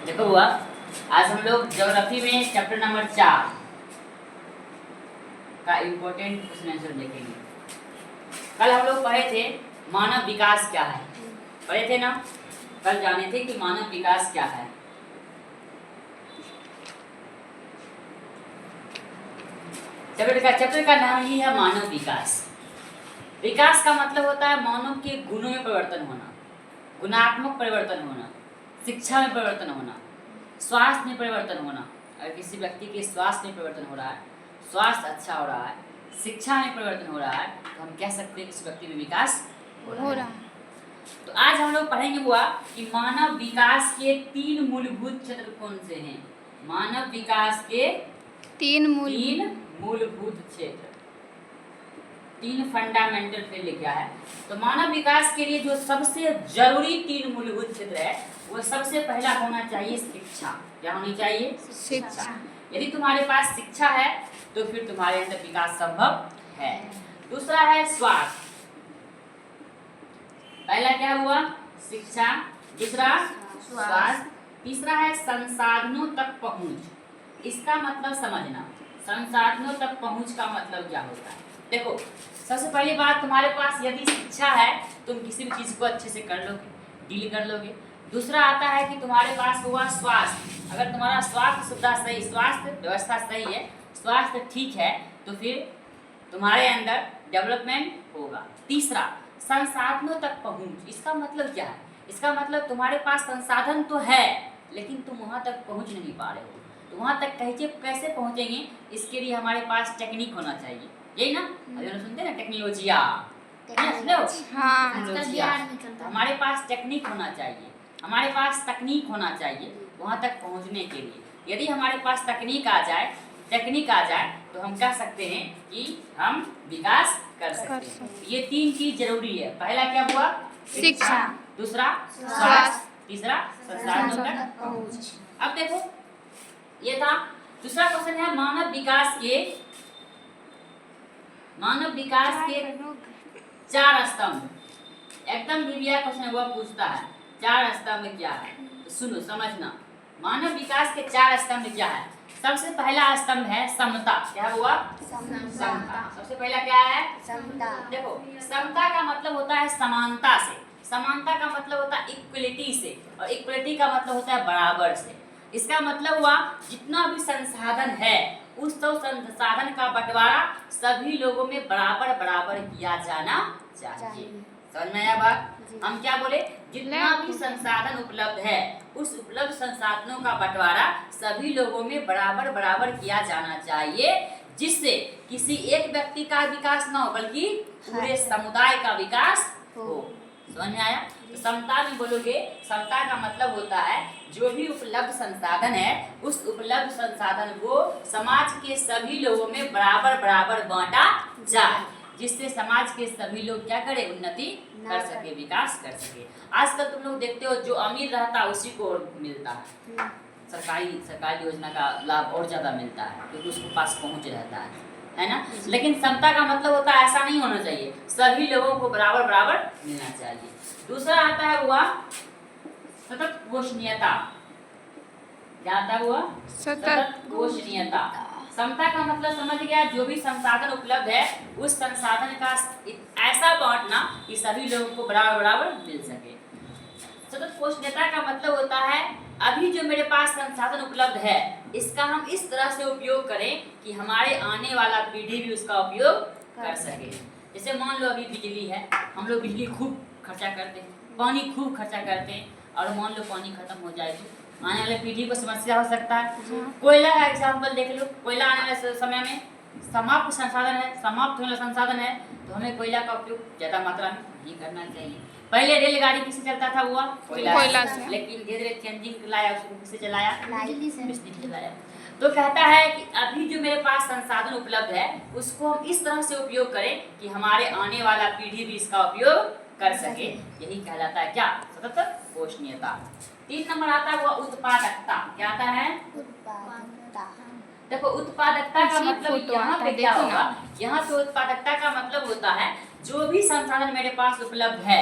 देखो हुआ, आज हम लोग ज्योग्राफी में चैप्टर नंबर 4 का इम्पोर्टेंट क्वेश्चन आंसर देखेंगे। कल हम लोग पढ़े थे मानव विकास क्या है, पढ़े थे ना। कल जाने थे कि मानव विकास क्या है। चैप्टर का नाम ही है मानव विकास। विकास का मतलब होता है मानव के गुणों में परिवर्तन होना, गुणात्मक परिवर्तन होना, शिक्षा में परिवर्तन होना, स्वास्थ्य में परिवर्तन होना। अगर किसी व्यक्ति के स्वास्थ्य में परिवर्तन हो रहा है, स्वास्थ्य अच्छा हो रहा है, शिक्षा में परिवर्तन हो रहा है, तो हम कह सकते हैं कि इस व्यक्ति में विकास हो रहा है। तो आज हम लोग पढ़ेंगे हुआ कि मानव विकास के 3 मूलभूत क्षेत्र कौन से हैं। मानव विकास के 3 मूलभूत क्षेत्र, 3 फंडामेंटल फील्ड क्या है। तो मानव विकास के लिए जो सबसे जरूरी 3 मूलभूत क्षेत्र है, वो सबसे पहला होना चाहिए शिक्षा। क्या होनी चाहिए? शिक्षा। यदि तुम्हारे पास शिक्षा है तो फिर तुम्हारे अंदर विकास संभव है। दूसरा है स्वास्थ्य। पहला क्या हुआ? शिक्षा। दूसरा स्वास्थ्य। तीसरा है संसाधनों तक पहुंच। इसका मतलब समझना, संसाधनों तक पहुंच का मतलब क्या होता है। देखो, सबसे पहली बात, तुम्हारे पास यदि शिक्षा है तुम किसी भी चीज को अच्छे से कर लोगे, डील कर लोगे। दूसरा आता है कि तुम्हारे पास हुआ स्वास्थ्य। अगर तुम्हारा स्वास्थ्य सुविधा सही, स्वास्थ्य व्यवस्था सही है, स्वास्थ्य ठीक है, तो फिर तुम्हारे अंदर डेवलपमेंट होगा। तीसरा संसाधनों तक पहुंच। इसका मतलब क्या है? इसका मतलब तुम्हारे पास संसाधन तो है लेकिन तुम वहां तक पहुंच नहीं पा रहे हो। तो वहां तक कैसे पहुंचेंगे, इसके लिए हमारे पास टेक्निक होना चाहिए। यही ना, अभी हम सुनते हैं ना टेक्नोलॉजिया। हमारे पास टेक्निक होना चाहिए, हमारे पास तकनीक होना चाहिए वहां तक पहुंचने के लिए। यदि हमारे पास तकनीक आ जाए तो हम कह सकते हैं कि हम विकास कर सकते हैं। ये 3 चीज जरूरी है। पहला क्या हुआ? शिक्षा। दूसरा स्वास्थ्य। तीसरा संसाधनों तक पहुंच। अब देखो, ये था। दूसरा क्वेश्चन है मानव विकास के 4 स्तंभ। एकदम दिव्या क्वेश्चन हुआ पूछता है 4 स्तंभ क्या है। तो सुनो, समझना। मानव विकास के 4 स्तंभ क्या है। सबसे पहला स्तंभ है समता। क्या हुआ? समता। सबसे पहला क्या है? समता। देखो, समता का मतलब होता है समानता से, समानता का मतलब होता है इक्वलिटी से, और इक्वलिटी का मतलब होता है बराबर से। इसका मतलब हुआ जितना भी संसाधन है उस तो संसाधन का बंटवारा सभी लोगों में बराबर बराबर किया जाना चाहिए। समझ में आया बात? हम क्या बोले? जितना भी संसाधन उपलब्ध है उस उपलब्ध संसाधनों का बंटवारा सभी लोगों में बराबर बराबर किया जाना चाहिए, जिससे किसी एक व्यक्ति का विकास न हो बल्कि पूरे समुदाय का विकास हो। समझ में आया? तो समता में बोलोगे, समता का मतलब होता है जो भी उपलब्ध संसाधन है उस उपलब्ध संसाधन को समाज के सभी लोगों में बराबर बराबर बांटा जाए, जिससे समाज के सभी लोग क्या करें? उन्नति कर सके, विकास कर सके। आजकल तुम लोग देखते हो जो अमीर रहता है उसी को मिलता है, सरकारी योजना का लाभ और ज्यादा मिलता है क्योंकि उसके पास पहुंच रहता है ना। लेकिन समता का मतलब होता है ऐसा नहीं होना चाहिए, सभी लोगों को बराबर बराबर मिलना चाहिए। दूसरा आता है हुआ सतत पोषणीयता। क्या आता हुआ? सतत पोषणीयता। समता का मतलब समझ गया, जो भी संसाधन उपलब्ध है उस संसाधन का ऐसा बांटना कि सभी लोगों को बराबर बराबर मिल सके। सतत पोषणीयता का मतलब होता है अभी जो मेरे पास संसाधन उपलब्ध है इसका हम इस तरह से उपयोग करें कि हमारे आने वाला पीढ़ी भी उसका उपयोग कर सके। जैसे मान लो अभी बिजली है, हम लोग बिजली खूब खर्चा करते हैं, पानी खूब खर्चा करते हैं, और मान लो पानी खत्म हो जाए तो आने वाले पीढ़ी को समस्या हो सकता है। कोयला का एग्जाम्पल देख लो, कोयला आने वाले समय में समाप्त होने वाला संसाधन है, तो हमें कोयला का उपयोग ज्यादा मात्रा में नहीं करना चाहिए। पहले रेलगाड़ी किससे चलता था? हुआ कोयला से। लेकिन धीरे धीरे चेंजिंग लाया, उसको किससे चलाया? बिजली से चलाया। तो कहता है कि अभी जो मेरे पास संसाधन उपलब्ध है उसको हम इस तरह से उपयोग करें कि हमारे आने वाला पीढ़ी भी इसका उपयोग कर सके। यही कहलाता है क्या? सतत पोषणीयता। 3 नंबर आता है वो उत्पादकता। क्या आता है? उत्पादकता। देखो, उत्पादकता का मतलब यहाँ पे क्या होगा? यहाँ पे उत्पादकता का मतलब होता है जो भी संसाधन मेरे पास उपलब्ध है,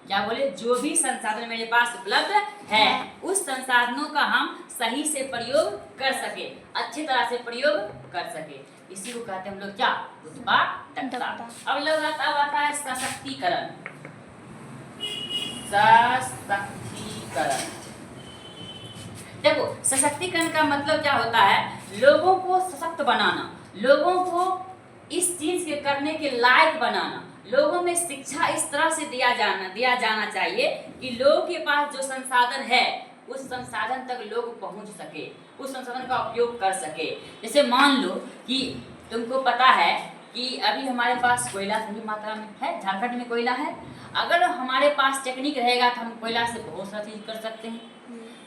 क्या बोले? जो भी संसाधन मेरे पास उपलब्ध है उस संसाधनों का हम सही से प्रयोग कर सके, अच्छी तरह से प्रयोग कर सके। इसी को कहते हैं हम लोग क्या, उत्पादकता। अब आता है सशक्तिकरण। सशक्तिकरण, देखो सशक्तिकरण का मतलब क्या होता है, लोगों को सशक्त बनाना, लोगों को इस चीज के करने के लायक बनाना। लोगों में शिक्षा इस तरह से दिया जाना चाहिए कि लोगों के पास जो संसाधन है उस संसाधन तक लोग पहुंच सके, उस संसाधन का उपयोग कर सके। जैसे मान लो कि तुमको पता है कि अभी हमारे पास कोयला सही मात्रा में है, झारखंड में कोयला है। अगर हमारे पास टेक्निक रहेगा तो हम कोयला से बहुत सारी चीज कर सकते हैं।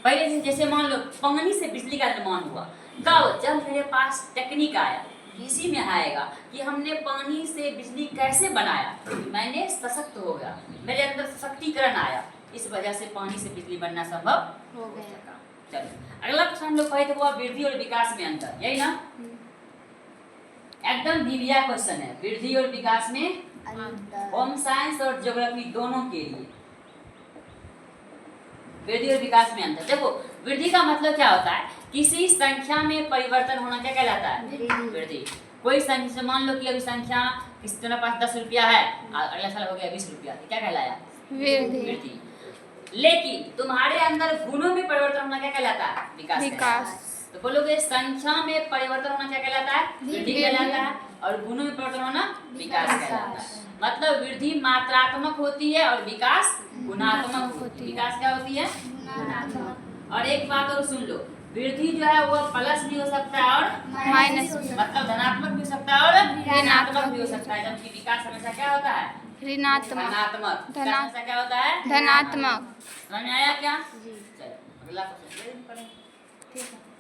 पहले जैसे मान लो पानी से बिजली का निर्माण हुआ, कब, जब मेरे पास टेक्निक आया। इसी में आएगा कि हमने पानी से बिजली कैसे बनाया, मैंने सशक्त हो गया, मेरे अंदर सशक्तिकरण आया, इस वजह से पानी से बिजली बनना संभव हो गया। चलो अगला प्रश्न हम लोग कहे थे वो वृद्धि और विकास में अंतर, यही ना, एकदम दिव्या क्वेश्चन है। वृद्धि और विकास में होम साइंस और ज्योग्राफी दोनों के लिए वृद्धि और विकास में अंतर। देखो वृद्धि का मतलब क्या होता है, किसी संख्या में परिवर्तन होना, क्या कहलाता है, वृद्धि। कोई संख्या, मान लो कि अभी संख्या किसी के पास 10 रुपया है, अगला साल हो गया 20 रुपया, क्या कहलाया, वृद्धि। लेकिन तुम्हारे अंदर गुणों में परिवर्तन होना क्या कहलाता है, विकास। तो बोलोगे संख्या में परिवर्तन होना क्या कहलाता है, वृद्धि कहलाता है, और गुणों में परिवर्तन होना विकास कहलाता है। मतलब वृद्धि मात्रात्मक होती है और विकास गुणात्मक होती है। विकास क्या होती है, गुणात्मक। और एक बात और सुन लो, वृद्धि जो है वो प्लस भी हो सकता है और माइनस, मतलब धनात्मक भी हो सकता है और ऋणात्मक भी हो सकता है, जबकि विकास हमेशा क्या होता है, धनात्मक। हमेशा क्या होता है, धनात्मक। समझ में आया क्या? चलो अगला क्वेश्चन ठीक है।